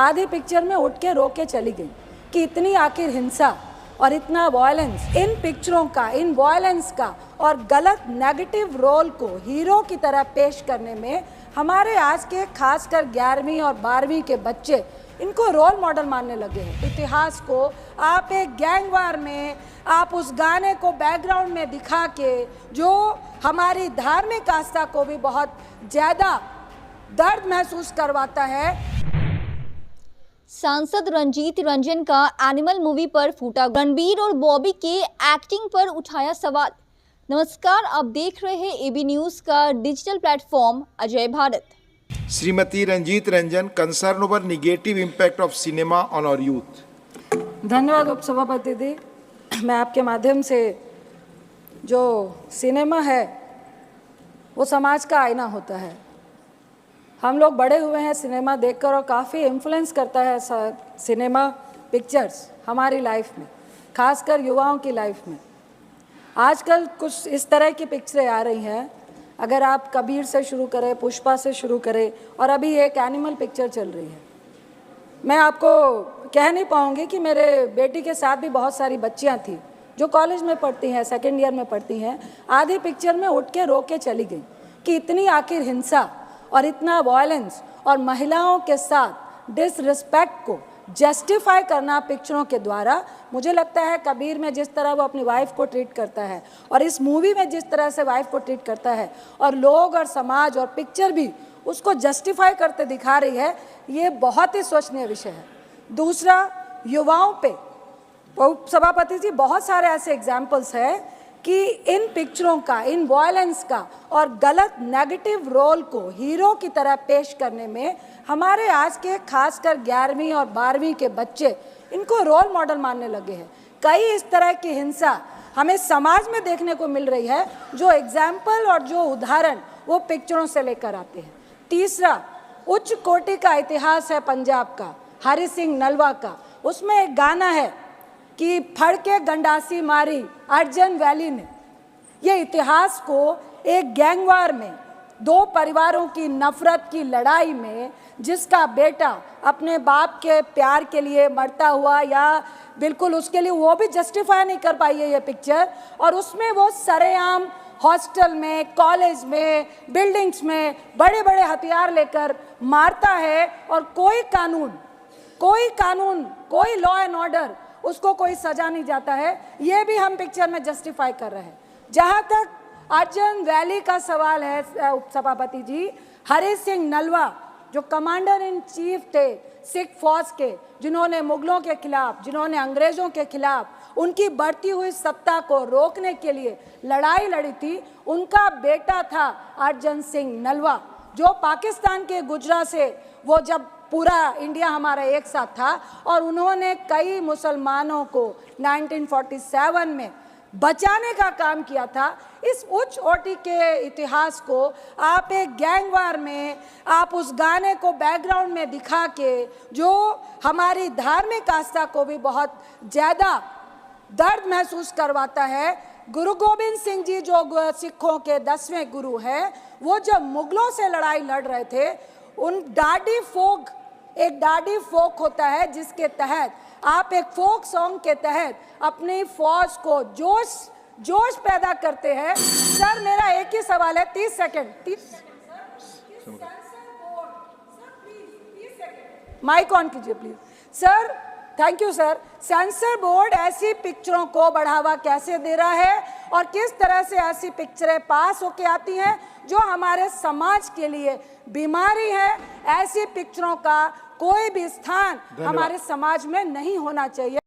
आधी पिक्चर में उठ के रो के चली गई कि इतनी आखिर हिंसा और इतना वायलेंस, इन पिक्चरों का, इन वायलेंस का और गलत नेगेटिव रोल को हीरो की तरह पेश करने में हमारे आज के खासकर 11वीं और 12वीं के बच्चे इनको रोल मॉडल मानने लगे हैं। इतिहास को आप एक गैंगवार में, आप उस गाने को बैकग्राउंड में दिखा के जो हमारी धार्मिक आस्था को भी बहुत ज़्यादा दर्द महसूस करवाता है। सांसद रंजीत रंजन का एनिमल मूवी पर फूटा रणबीर और बॉबी के एक्टिंग पर उठाया सवाल। नमस्कार, आप देख रहे हैं एबी न्यूज का digital platform Ajay Bharat. Shrimati Ranjeet Ranjan concern over negative impact of cinema on our youth. धन्यवाद उपसभापति दी। मैं आपके माध्यम से, जो सिनेमा है वो समाज का आईना होता है। हम लोग बड़े हुए हैं सिनेमा देखकर और काफ़ी इन्फ्लुएंस करता है सिनेमा पिक्चर्स हमारी लाइफ में, खासकर युवाओं की लाइफ में। आजकल कुछ इस तरह की पिक्चरें आ रही हैं, अगर आप कबीर से शुरू करें, पुष्पा से शुरू करें, और अभी एक एनिमल पिक्चर चल रही है। मैं आपको कह नहीं पाऊँगी कि मेरे बेटी के साथ भी बहुत सारी बच्चियाँ थी जो कॉलेज में पढ़ती हैं, सेकेंड ईयर में पढ़ती हैं। आधी पिक्चर में उठ के रो के चली गई कि इतनी आखिर हिंसा और इतना वायलेंस और महिलाओं के साथ डिसरिस्पेक्ट को जस्टिफाई करना पिक्चरों के द्वारा, मुझे लगता है कबीर में जिस तरह वो अपनी वाइफ को ट्रीट करता है और इस मूवी में जिस तरह से वाइफ को ट्रीट करता है और लोग और समाज और पिक्चर भी उसको जस्टिफाई करते दिखा रही है, ये बहुत ही सोचनीय विषय है। दूसरा, युवाओं पे सभापति जी बहुत सारे ऐसे एग्जाम्पल्स हैं कि इन पिक्चरों का, इन वायलेंस का और गलत नेगेटिव रोल को हीरो की तरह पेश करने में हमारे आज के खासकर 11वीं और 12वीं के बच्चे इनको रोल मॉडल मानने लगे हैं। कई इस तरह की हिंसा हमें समाज में देखने को मिल रही है, जो एग्जाम्पल और जो उदाहरण वो पिक्चरों से लेकर आते हैं। तीसरा, उच्च कोटि का इतिहास है पंजाब का, हरि सिंह नलवा का। उसमें एक गाना है कि फड़ के गंडासी मारी अर्जन वैली ने। ये इतिहास को एक गैंगवार में, दो परिवारों की नफरत की लड़ाई में, जिसका बेटा अपने बाप के प्यार के लिए मरता हुआ, या बिल्कुल उसके लिए वो भी जस्टिफाई नहीं कर पाई है ये पिक्चर, और उसमें वो सरेआम हॉस्टल में, कॉलेज में, बिल्डिंग्स में बड़े बड़े हथियार लेकर मारता है और कोई कानून, कोई लॉ एंड ऑर्डर, उसको कोई सजा नहीं जाता है। ये भी हम पिक्चर में जस्टिफाई कर रहे हैं। जहाँ तक अर्जन वैली का सवाल है उपसभापति जी, हरि सिंह नलवा जो कमांडर इन चीफ थे सिख फौज के, जिन्होंने मुगलों के खिलाफ, जिन्होंने अंग्रेज़ों के खिलाफ उनकी बढ़ती हुई सत्ता को रोकने के लिए लड़ाई लड़ी थी, उनका बेटा था अर्जन सिंह नलवा, जो पाकिस्तान के गुजरात से, वो जब पूरा इंडिया हमारा एक साथ था, और उन्होंने कई मुसलमानों को 1947 में बचाने का काम किया था। इस उच्च कोटि के इतिहास को आप एक गैंगवार में, आप उस गाने को बैकग्राउंड में दिखा के जो हमारी धार्मिक आस्था को भी बहुत ज़्यादा दर्द महसूस करवाता है। गुरु गोविंद सिंह जी जो सिखों के 10वें गुरु हैं, वो जब मुगलों से लड़ाई लड़ रहे थे, एक डाडी फोक होता है जिसके तहत आप एक फोक सॉन्ग के तहत अपनी फौज को जोश पैदा करते हैं। सर, मेरा एक ही सवाल है, 30 सेकंड, माइक ऑन कीजिए please. Sir, thank you sir. Sensor board ऐसी पिक्चरों को बढ़ावा कैसे दे रहा है और किस तरह से ऐसी पिक्चरें पास होके आती हैं जो हमारे समाज के लिए बीमारी है? ऐसी पिक्चरों का कोई भी स्थान हमारे समाज में नहीं होना चाहिए।